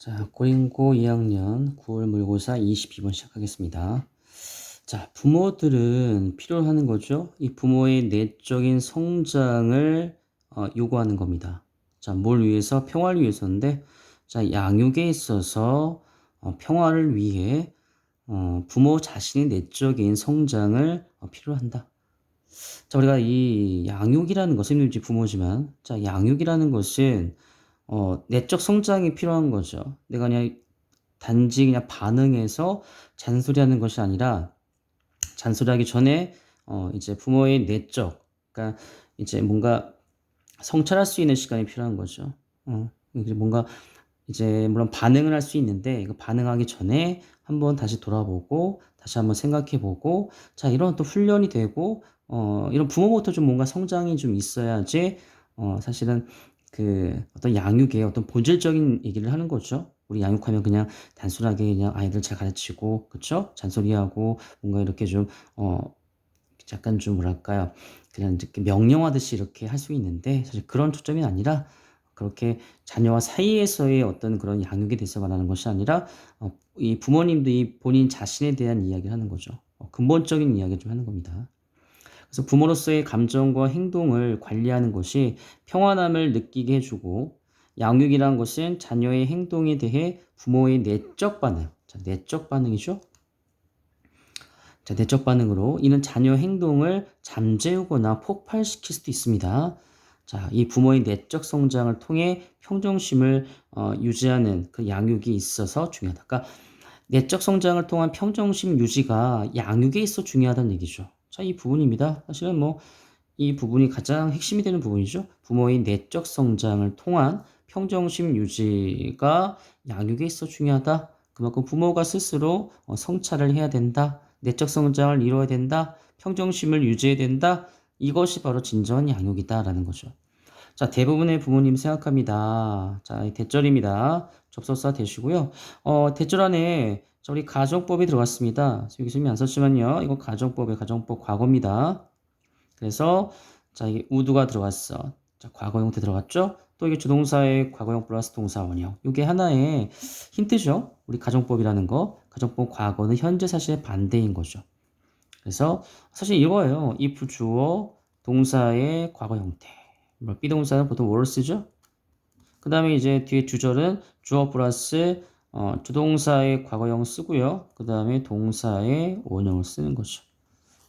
자, 고린고 2학년 9월 모의고사 22번 시작하겠습니다. 자, 부모들은 필요로 하는 거죠. 이 부모의 내적인 성장을 요구하는 겁니다. 자, 뭘 위해서? 평화를 위해서인데, 자, 양육에 있어서 평화를 위해 부모 자신의 내적인 성장을 필요로 한다. 자, 우리가 이 양육이라는 것은 이제 부모지만, 자, 양육이라는 것은 내적 성장이 필요한 거죠. 내가 그냥 단지 그냥 반응해서 잔소리하는 것이 아니라 잔소리하기 전에 이제 부모의 내적, 그러니까 이제 뭔가 성찰할 수 있는 시간이 필요한 거죠. 이제 뭔가 이제 물론 반응을 할 수 있는데 이거 반응하기 전에 한번 다시 돌아보고 다시 한번 생각해보고 자 이런 또 훈련이 되고 이런 부모부터 좀 뭔가 성장이 좀 있어야지 사실은 그 어떤 양육의 어떤 본질적인 얘기를 하는 거죠. 우리 양육하면 그냥 단순하게 그냥 아이들 잘 가르치고 그쵸? 잔소리하고 뭔가 이렇게 좀 약간 좀 뭐랄까요? 그냥 이렇게 명령하듯이 이렇게 할 수 있는데 사실 그런 초점이 아니라 그렇게 자녀와 사이에서의 어떤 그런 양육에 대해서 말하는 것이 아니라 이 부모님도 이 본인 자신에 대한 이야기를 하는 거죠. 근본적인 이야기를 좀 하는 겁니다. 그래서 부모로서의 감정과 행동을 관리하는 것이 평안함을 느끼게 해주고 양육이란 것은 자녀의 행동에 대해 부모의 내적 반응, 자, 내적 반응이죠. 자, 내적 반응으로 이는 자녀 행동을 잠재우거나 폭발시킬 수도 있습니다. 자, 이 부모의 내적 성장을 통해 평정심을 유지하는 그 양육이 있어서 중요하다. 그러니까 내적 성장을 통한 평정심 유지가 양육에 있어 중요하다는 얘기죠. 자, 이 부분입니다. 사실은 뭐 이 부분이 가장 핵심이 되는 부분이죠. 부모의 내적 성장을 통한 평정심 유지가 양육에 있어 중요하다. 그만큼 부모가 스스로 성찰을 해야 된다. 내적 성장을 이루어야 된다. 평정심을 유지해야 된다. 이것이 바로 진정한 양육이다라는 거죠. 자, 대부분의 부모님 생각합니다. 자, 대절입니다. 접속사 되시고요. 대절 안에 우리 가정법이 들어갔습니다. 여기 선생님이 안 썼지만요. 이거 가정법의 가정법 과거입니다. 그래서 자, 이게 우드가 들어갔어. 자, 과거 형태 들어갔죠? 또 이게 주동사의 과거형 플러스 동사 원형. 이게 하나의 힌트죠. 우리 가정법이라는 거. 가정법 과거는 현재 사실의 반대인 거죠. 그래서 사실 이거예요. if 주어 동사의 과거 형태. 뭐 비동사는 보통 뭐를 쓰죠? 그 다음에 이제 뒤에 주절은 주어 플러스 주동사의 과거형 쓰고요. 그 다음에 동사의 원형을 쓰는 거죠.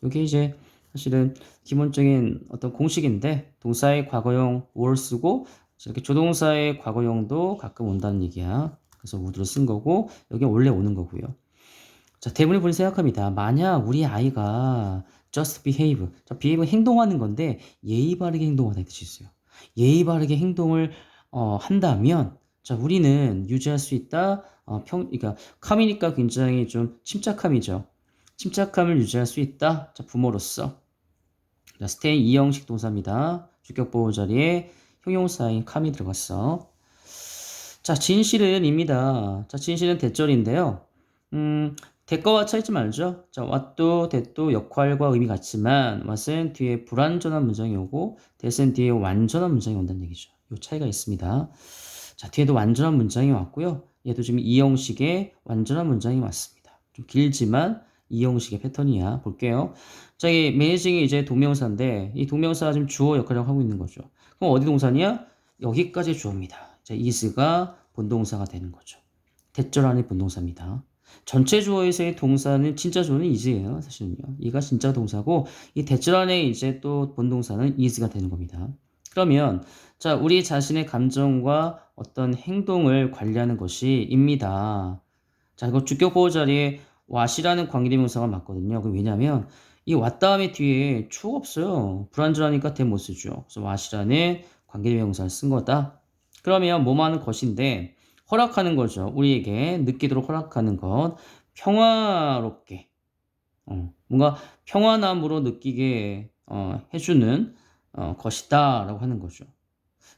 이게 이제 사실은 기본적인 어떤 공식인데 동사의 과거형 will 쓰고 이렇게 조동사의 과거형도 가끔 온다는 얘기야. 그래서 would를 쓴 거고 여기 원래 오는 거고요. 자, 대부분의 분이 생각합니다. 만약 우리 아이가 just behave, 자, behave 행동하는 건데 예의 바르게 행동하다 이 뜻이 있어요. 예의 바르게 행동을 한다면 자, 우리는 유지할 수 있다. 그러니까 카미니까 굉장히 좀 침착함이죠. 침착함을 유지할 수 있다. 자, 부모로서. 자, stay 이형식 동사입니다. 주격 보호 자리에 형용사인 카미 들어갔어. 자, 진실은입니다. 자, 진실은 대절인데요. 대가와 차이점 알죠? 자, what도 대도 역할과 의미 같지만 what은 뒤에 불완전한 문장이 오고 that은 뒤에 완전한 문장이 온다는 얘기죠. 이 차이가 있습니다. 자, 뒤에도 완전한 문장이 왔고요. 얘도 지금 이 형식의 완전한 문장이 왔습니다. 좀 길지만 이 형식의 패턴이야. 볼게요. 자, 이 managing이 이제 동명사인데 이 동명사가 지금 주어 역할을 하고 있는 거죠. 그럼 어디 동사냐? 여기까지 주어입니다. 자, is가 본동사가 되는 거죠. 대절 안의 본동사입니다. 전체 주어에서의 동사는 진짜 주어는 is예요. 사실은요. 이가 진짜 동사고 이 대절 안에 이제 또 본동사는 is가 되는 겁니다. 그러면 자, 우리 자신의 감정과 어떤 행동을 관리하는 것이 입니다. 자, 이거 주격 보호 자리에 what이라는 관계대명사가 맞거든요. 왜냐면 이 what 다음에 뒤에 추가 없어요. 불완전하니까 대 못 쓰죠. 그래서 what이라는 관계대명사를 쓴 거다. 그러면 뭐하는 것인데 허락하는 거죠. 우리에게 느끼도록 허락하는 것. 평화롭게 뭔가 평안함으로 느끼게 해주는 것이다 라고 하는 거죠.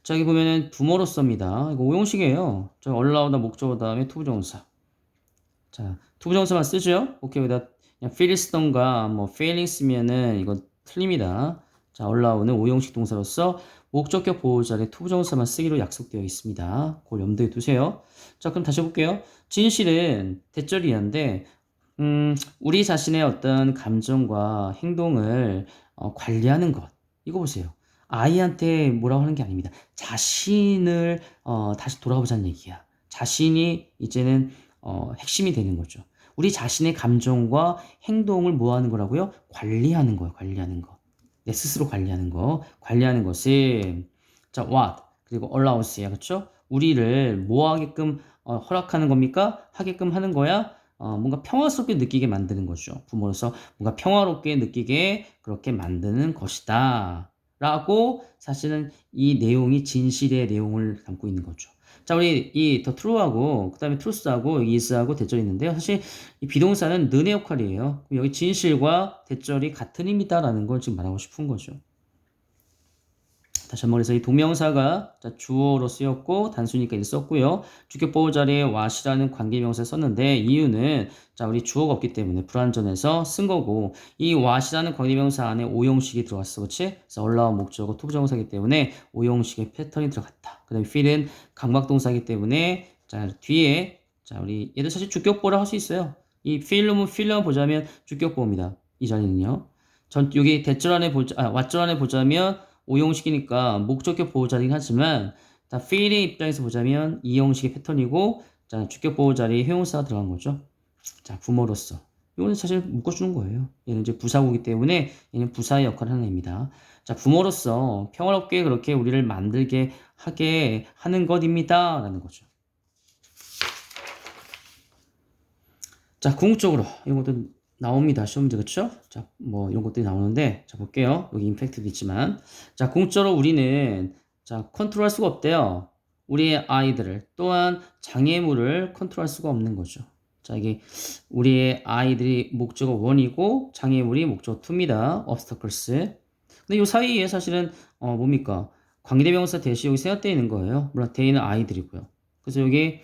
자, 여기 보면은 부모로서입니다. 이거 오형식이에요. 저 allow나 목적어 다음에 투부정사. 자, 투부정사만 쓰죠? 오케이, 여기다 그냥 feel 쓰던가 뭐 failing 쓰면은 이건 틀립니다. 자, allow는 오형식 동사로서 목적격 보호자의 투부정사만 쓰기로 약속되어 있습니다. 그걸 염두에 두세요. 자, 그럼 다시 해볼게요. 진실은 대절이한데 우리 자신의 어떤 감정과 행동을 관리하는 것. 이거 보세요. 아이한테 뭐라고 하는 게 아닙니다. 자신을 다시 돌아보자는 얘기야. 자신이 이제는 핵심이 되는 거죠. 우리 자신의 감정과 행동을 뭐 하는 거라고요? 관리하는 거예요. 관리하는 거. 내 스스로 관리하는 거. 관리하는 것은 자, what 그리고 allowance야. 그렇죠? 우리를 뭐 하게끔 허락하는 겁니까? 하게끔 하는 거야? 뭔가 평화스럽게 느끼게 만드는 거죠. 부모로서 뭔가 평화롭게 느끼게 그렇게 만드는 것이다. 라고 사실은 이 내용이 진실의 내용을 담고 있는 거죠. 자, 우리 이 더 true하고 그다음에 truth하고 is하고 대절이 있는데요. 사실 이 비동사는 는의 역할이에요. 여기 진실과 대절이 같은 의미다라는 걸 지금 말하고 싶은 거죠. 다시 한번 해서 이 동명사가 주어로 쓰였고 단수니까 이제 썼고요. 주격 보호 자리에 what이라는 관계명사 썼는데 이유는 자 우리 주어가 없기 때문에 불완전해서 쓴 거고 이 what이라는 관계명사 안에 오형식이 들어갔어, 그렇지? 그래서 올라온 목적어 투부정사이기 때문에 오형식의 패턴이 들어갔다. 그다음에 feel은 강박동사이기 때문에 자 뒤에 자 우리 얘들 사실 주격보라 할 수 있어요. 이 feel만 보자면 주격보입니다. 이 자리는요. 전 여기 대절 안에 what절 안에 보자면 오형식이니까 목적격 보호자리긴 하지만 다 feel의 입장에서 보자면 이형식의 패턴이고 자 주격 보호자리에 형용사가 들어간 거죠. 자 부모로서 이거는 사실 묶어주는 거예요. 얘는 이제 부사구이기 때문에 얘는 부사의 역할을 하는 애입니다. 자 부모로서 평화롭게 그렇게 우리를 만들게 하게 하는 것입니다. 라는 거죠. 자 궁극적으로 이것도 나옵니다. 시험 문제 그쵸? 자, 뭐 이런 것들이 나오는데 자 볼게요. 여기 임팩트도 있지만 자 공적으로 우리는 자 컨트롤할 수가 없대요. 우리의 아이들을 또한 장애물을 컨트롤할 수가 없는 거죠. 자 이게 우리의 아이들이 목적어 1이고 장애물이 목적어 2입니다. obstacles. 근데 이 사이에 사실은 뭡니까? 관계대명사 대시 여기 생략되어 있는 거예요. 물론 대인은 아이들이고요. 그래서 여기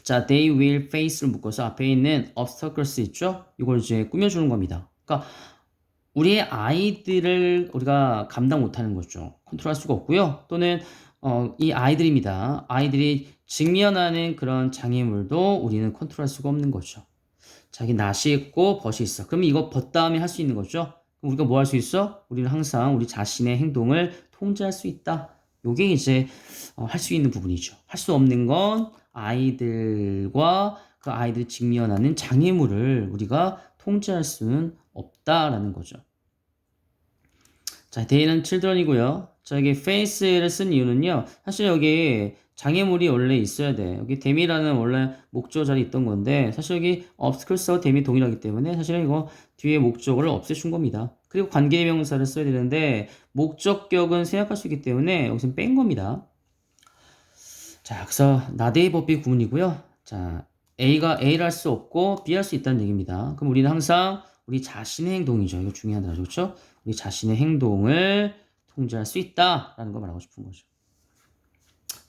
자, they will face를 묶어서 앞에 있는 obstacles 있죠? 이걸 이제 꾸며주는 겁니다. 그러니까 우리의 아이들을 우리가 감당 못하는 거죠. 컨트롤할 수가 없고요. 또는 이 아이들입니다. 아이들이 직면하는 그런 장애물도 우리는 컨트롤할 수가 없는 거죠. 자기 낫이 있고 벗이 있어. 그러면 이거 벗 다음에 할 수 있는 거죠. 그럼 우리가 뭐 할 수 있어? 우리는 항상 우리 자신의 행동을 통제할 수 있다. 요게 이제 할 수 있는 부분이죠. 할 수 없는 건 아이들과 그 아이들이 직면하는 장애물을 우리가 통제할 수는 없다라는 거죠. 자, 데이는 children이고요. 자, 여기 face를 쓴 이유는요. 사실 여기 장애물이 원래 있어야 돼. 여기 데미라는 원래 목적어 자리 있던 건데 사실 여기 obstacles하고 데미 동일하기 때문에 사실은 이거 뒤에 목적어를 없애준 겁니다. 그리고 관계대명사를 써야 되는데 목적격은 생략할 수 있기 때문에 여기서 뺀 겁니다. 자, 그래서 나대의 법비 구문이고요. 자, A가 A를 할 수 없고 B 할 수 있다는 얘기입니다. 그럼 우리는 항상 우리 자신의 행동이죠. 이거 중요하다. 그렇죠? 우리 자신의 행동을 통제할 수 있다라는 걸 말하고 싶은 거죠.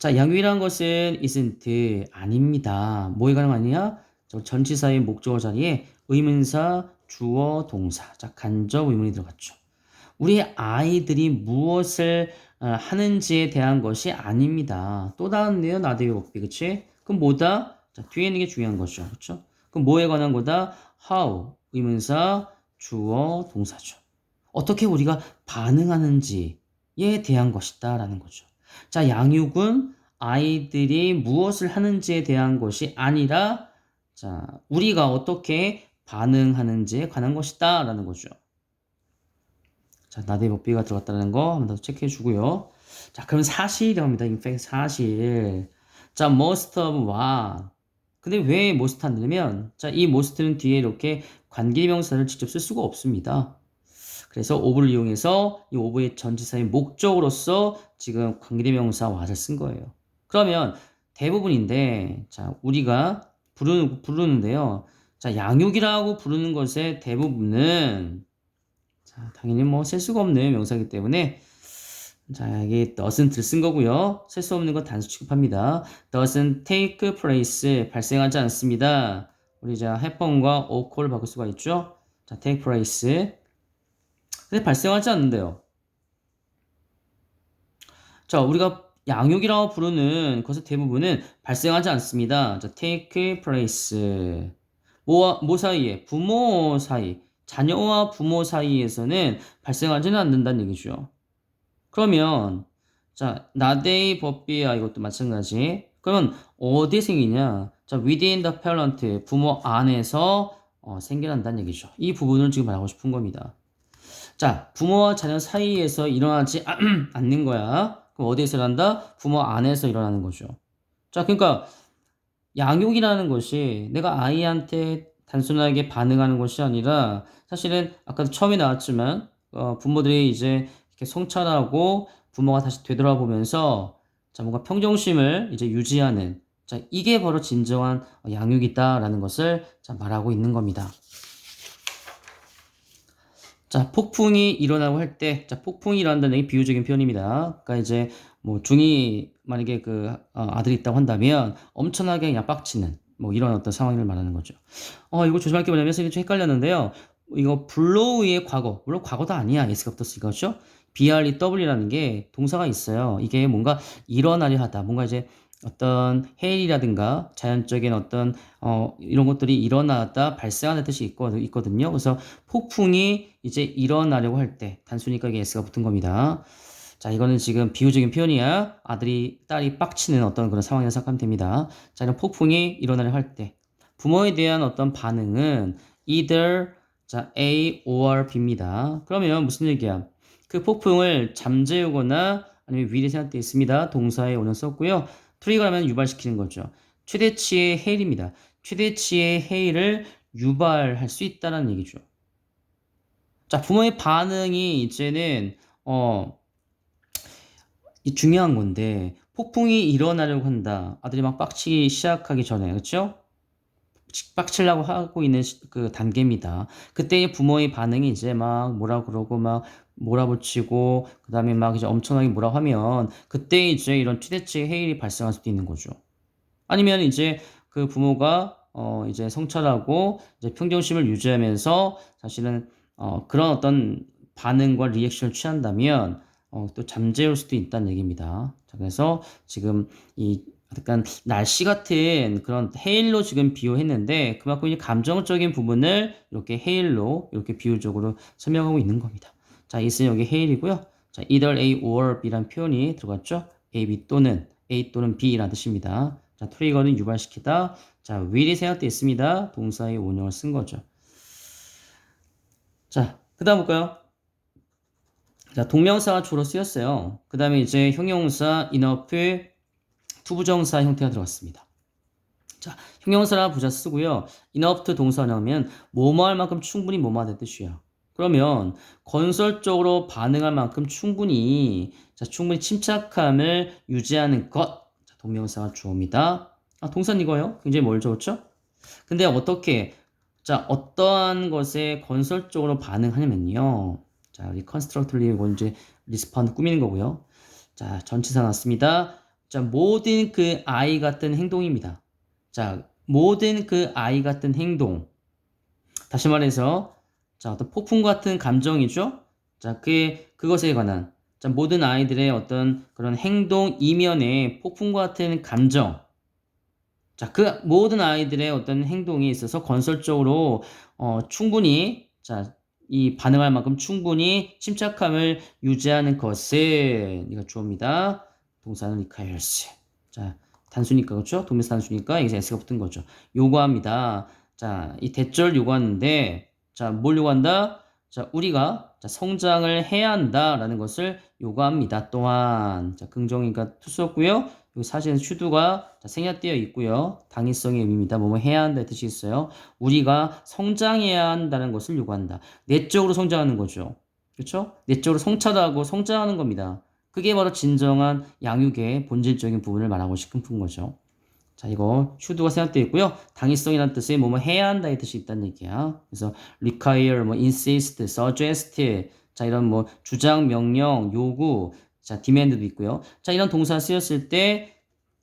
자, 양육이라는 것은 isn't 아닙니다. 뭐에 관한 아니냐? 전치사의 목적어 자리에 의문사, 주어, 동사. 자, 간접 의문이 들어갔죠. 우리 아이들이 무엇을 하는지에 대한 것이 아닙니다. 또 다른데요, 나대의 복비, 그치? 그럼 뭐다? 자, 뒤에 있는 게 중요한 거죠, 그렇죠? 그럼 뭐에 관한 거다? how, 의문사, 주어, 동사죠. 어떻게 우리가 반응하는지에 대한 것이다라는 거죠. 자, 양육은 아이들이 무엇을 하는지에 대한 것이 아니라, 자, 우리가 어떻게 반응하는지에 관한 것이다라는 거죠. 자, 나대 법비가 들어갔다는 거 한번 더 체크해 주고요. 자, 그럼 사실이라고 합니다. in fact, 사실. 자, must of와. 근데 왜 must 안 되냐면, 자, 이 must는 뒤에 이렇게 관계명사를 직접 쓸 수가 없습니다. 그래서 of를 이용해서 이 of의 전치사의 목적으로서 지금 관계대명사 what을 쓴 거예요. 그러면 대부분인데, 자, 우리가 부르는데요. 자, 양육이라고 부르는 것의 대부분은 자, 당연히 뭐 셀 수가 없는 명사이기 때문에 자, 이게 doesn't를 쓴 거고요. 셀 수 없는 건 단수 취급합니다. doesn't take place 발생하지 않습니다. 우리 자 해폰과 occur를 바꿀 수가 있죠. 자, take place 근데 발생하지 않는데요. 자, 우리가 양육이라고 부르는 것의 대부분은 발생하지 않습니다. 자, take place. 뭐 사이에? 부모 사이. 자녀와 부모 사이에서는 발생하지는 않는다는 얘기죠. 그러면, 자, 나데이 법비야 이것도 마찬가지. 그러면 어디 생기냐? 자, within the parent. 부모 안에서 생겨난다는 얘기죠. 이 부분을 지금 말하고 싶은 겁니다. 자, 부모와 자녀 사이에서 일어나지 않는 거야. 그럼 어디에서 일어난다? 부모 안에서 일어나는 거죠. 자, 그러니까 양육이라는 것이 내가 아이한테 단순하게 반응하는 것이 아니라 사실은 아까도 처음에 나왔지만 부모들이 이제 이렇게 성찰하고 부모가 다시 되돌아보면서 자, 뭔가 평정심을 이제 유지하는 자, 이게 바로 진정한 양육이다라는 것을 자, 말하고 있는 겁니다. 자, 폭풍이 일어나고 할 때, 자, 폭풍이 일어난다는 게 비유적인 표현입니다. 그러니까 이제 뭐 중이 만약에 그 아들이 있다고 한다면 엄청나게 그냥 빡치는 뭐 이런 어떤 상황을 말하는 거죠. 이거 조심할 게 뭐냐면 선생님이 좀 헷갈렸는데요. 이거 블로우의 과거, 물론 과거도 아니야. S가 붙었으니까 그렇죠? BREW라는 게 동사가 있어요. 이게 뭔가 일어나려 하다, 뭔가 이제 어떤 해일이라든가 자연적인 어떤 이런 것들이 일어나다 발생하는 뜻이 있거든요. 그래서 폭풍이 이제 일어나려고 할 때 단수니까 이게 S가 붙은 겁니다. 자, 이거는 지금 비유적인 표현이야. 아들이 딸이 빡치는 어떤 그런 상황이라고 생각하면 됩니다. 자, 이런 폭풍이 일어나려 할 때 부모에 대한 어떤 반응은 either 자, A or B입니다. 그러면 무슨 얘기야? 그 폭풍을 잠재우거나 아니면 미리 생각되어 있습니다. 동사에 오늘 썼고요. 트리거하면 유발시키는 거죠. 최대치의 해일입니다. 최대치의 해일을 유발할 수 있다는 얘기죠. 자, 부모의 반응이 이제는 이 중요한 건데 폭풍이 일어나려고 한다. 아들이 막 빡치기 시작하기 전에 그렇죠? 빡치려고 하고 있는 그 단계입니다. 그때의 부모의 반응이 이제 막 뭐라 그러고 막 몰아붙이고 그다음에 막 이제 엄청나게 뭐라 하면 그때 이제 이런 최대치 해일이 발생할 수도 있는 거죠. 아니면 이제 그 부모가 이제 성찰하고 이제 평정심을 유지하면서 사실은 그런 어떤 반응과 리액션을 취한다면 또 잠재울 수도 있다는 얘기입니다. 자, 그래서 지금 이 약간 날씨 같은 그런 헤일로 지금 비유했는데 그만큼 이 감정적인 부분을 이렇게 헤일로 이렇게 비유적으로 설명하고 있는 겁니다. 자, 이것은 여기 헤일이고요. 자, either A or B란 표현이 들어갔죠. A, B 또는 A 또는 B라는 뜻입니다. 자, 트리거는 유발시키다. 자, will이 생각되어 있습니다. 동사의 원형을 쓴 거죠. 자, 그 다음 볼까요? 자, 동명사가 주로 쓰였어요. 그 다음에 이제 형용사, enough, 투부정사 형태가 들어갔습니다. 자, 형용사라 부사 쓰고요. enough 동사 나오면 뭐뭐 할 만큼 충분히 뭐뭐 하는 뜻이에요. 그러면 건설적으로 반응할 만큼 충분히 침착함을 유지하는 것. 자, 동명사가 주어입니다. 동사는 이거예요. 굉장히 멀죠, 그렇죠? 근데 어떻게 어떠한 것에 건설적으로 반응하냐면요. 자, 우리 컨스트럭트리 이거 이제 리스폰드 꾸미는 거고요. 자, 전치사 났습니다. 자, 모든 그 아이 같은 행동입니다. 자, 모든 그 아이 같은 행동. 다시 말해서 자, 어떤 폭풍 같은 감정이죠. 자, 그것에 관한 자, 모든 아이들의 어떤 그런 행동 이면에 폭풍 같은 감정. 자, 그 모든 아이들의 어떤 행동에 있어서 건설적으로 충분히 이 반응할 만큼 충분히 침착함을 유지하는 것은 이거 주어입니다. 동사는 requires. 자, 단수니까 그렇죠? 동명사 단수니까 여기서 s가 붙은 거죠. 요구합니다. 자, 이 대절 요구하는데 자, 뭘 요구한다? 자, 우리가 성장을 해야 한다라는 것을 요구합니다. 또한 자, 긍정이니까 투수였고요. 여기 사실은 슈드가 생략되어 있고요. 당위성의 의미입니다. 뭐뭐 해야 한다 뜻이 있어요. 우리가 성장해야 한다는 것을 요구한다. 내적으로 성장하는 거죠. 그렇죠? 내적으로 성찰하고 성장하는 겁니다. 그게 바로 진정한 양육의 본질적인 부분을 말하고 싶은 거죠. 자, 이거 슈드가 생략되어 있고요. 당위성이라는 뜻이 뭐뭐 해야 한다의 뜻이 있다는 얘기야. 그래서 require, 뭐 insist, suggest, 자, 이런 뭐 주장, 명령, 요구, 자, demand도 있고요. 자, 이런 동사 쓰였을 때,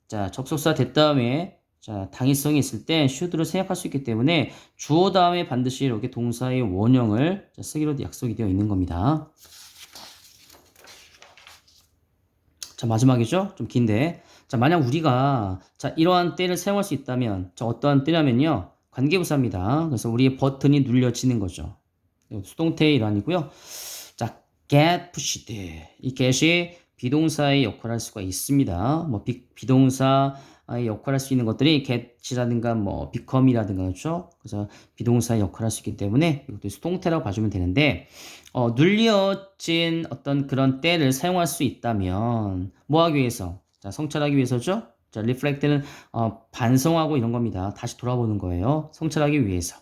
자, 접속사 된 다음에, 자, 당위성이 있을 때 should를 생략할 수 있기 때문에 주어 다음에 반드시 이렇게 동사의 원형을 쓰기로 약속이 되어 있는 겁니다. 자, 마지막이죠? 좀 긴데. 자, 만약 우리가 자, 이러한 때를 사용할 수 있다면 자, 어떠한 때냐면요. 관계부사입니다. 그래서 우리의 버튼이 눌려지는 거죠. 수동태의 일환이고요. 자, get pushed. 이 get이 비동사의 역할을 할 수가 있습니다. 뭐 비동사의 역할을 할 수 있는 것들이 get이라든가 뭐 become이라든가 그렇죠? 그래서 비동사의 역할을 할 수 있기 때문에 이것도 수동태라고 봐주면 되는데 눌려진 어떤 그런 때를 사용할 수 있다면 뭐 하기 위해서? 자, 성찰하기 위해서죠? 자, reflect는 반성하고 이런 겁니다. 다시 돌아보는 거예요. 성찰하기 위해서.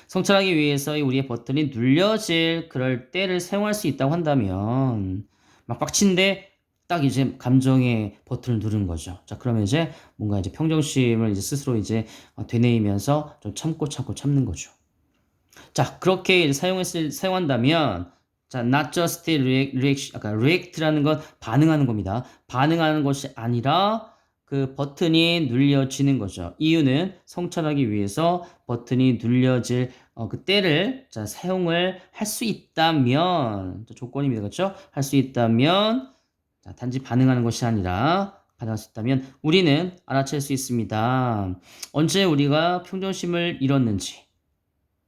성찰하기 위해서 우리의 버튼이 눌려질 그럴 때를 사용할 수 있다고 한다면 막 빡친데 딱 이제 감정의 버튼을 누르는 거죠. 자, 그러면 이제 뭔가 이제 평정심을 이제 스스로 이제 되뇌이면서 좀 참고 참는 거죠. 자, 그렇게 이제 사용한다면 자, not just react, 아까 react라는 건 반응하는 겁니다. 반응하는 것이 아니라 그 버튼이 눌려지는 거죠. 이유는 성찰하기 위해서 버튼이 눌려질 그 때를 자, 사용을 할 수 있다면 자, 조건입니다. 그렇죠? 할 수 있다면 자, 단지 반응하는 것이 아니라 반응할 수 있다면 우리는 알아챌 수 있습니다. 언제 우리가 평정심을 잃었는지.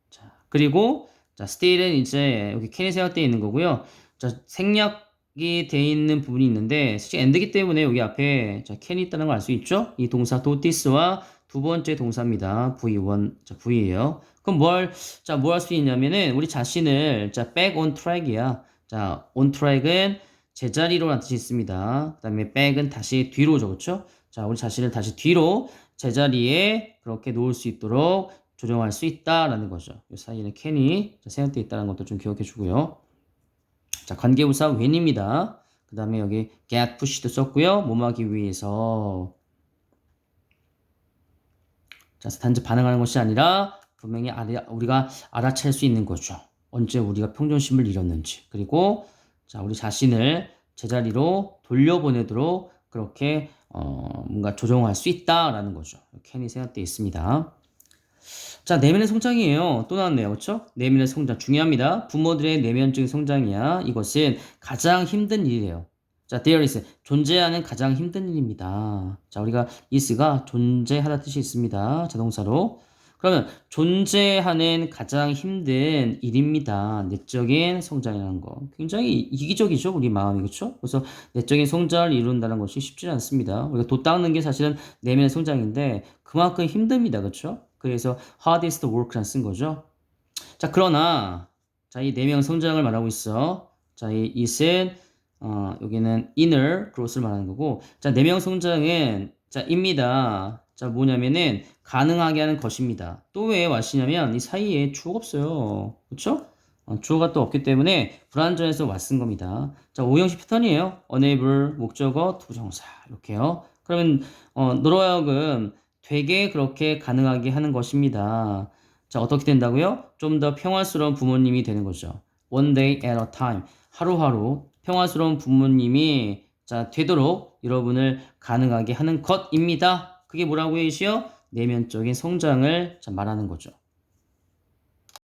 자, 그리고 자, still은 이제 여기 캔이 생략되어 있는 거고요. 자, 생략이 되어 있는 부분이 있는데 사실 and기 때문에 여기 앞에 자, can이 있다는 걸 알 수 있죠? 이 동사 dotis와 두 번째 동사입니다. V1, 자, V예요. 그럼 뭘 할 수 있냐면은 우리 자신을 자, back on track이야. 자, on track은 제자리로라는 뜻이 있습니다. 그 다음에 back은 다시 뒤로죠. 그렇죠? 자, 우리 자신을 다시 뒤로 제자리에 그렇게 놓을 수 있도록 조정할 수 있다라는 거죠. 이 사이에는 can이 생략되어 있다는 것도 좀 기억해 주고요. 자, 관계부사 when입니다. 그 다음에 여기 get push도 썼고요. 뭐하기 위해서. 자, 단지 반응하는 것이 아니라 분명히 우리가 알아챌 수 있는 거죠. 언제 우리가 평정심을 잃었는지. 그리고 자, 우리 자신을 제자리로 돌려보내도록 그렇게 뭔가 조정할 수 있다라는 거죠. can이 생략되어 있습니다. 자, 내면의 성장이에요. 또 나왔네요. 그렇죠? 내면의 성장 중요합니다. 부모들의 내면적인 성장이야. 이것은 가장 힘든 일이에요. 자, there is 존재하는 가장 힘든 일입니다. 자, 우리가 is가 존재하다 뜻이 있습니다. 자동사로. 그러면 존재하는 가장 힘든 일입니다. 내적인 성장이라는 거. 굉장히 이기적이죠, 우리 마음이. 그렇죠? 그래서 내적인 성장을 이룬다는 것이 쉽지 않습니다. 우리가 돛 닦는 게 사실은 내면의 성장인데 그만큼 힘듭니다. 그렇죠? 그래서 hardest work란 쓴 거죠. 자, 그러나 자, 이 내면 성장을 말하고 있어. 자, 이 it은 여기는 inner growth를 말하는 거고. 자, 내면 성장은 자, 입니다. 자, 뭐냐면은 가능하게 하는 것입니다. 또 왜 왔시냐면 이 사이에 주어가 없어요. 그렇죠? 주어가 또 없기 때문에 불완전해서 왔쓴 겁니다. 자, 오형식 패턴이에요. enable, 목적어, 부정사 이렇게요. 그러면 너로 하여금 되게 그렇게 가능하게 하는 것입니다. 자, 어떻게 된다고요? 좀 더 평화스러운 부모님이 되는 거죠. One day at a time. 하루하루 평화스러운 부모님이 자, 되도록 여러분을 가능하게 하는 것입니다. 그게 뭐라고요, 이시요? 내면적인 성장을 자, 말하는 거죠.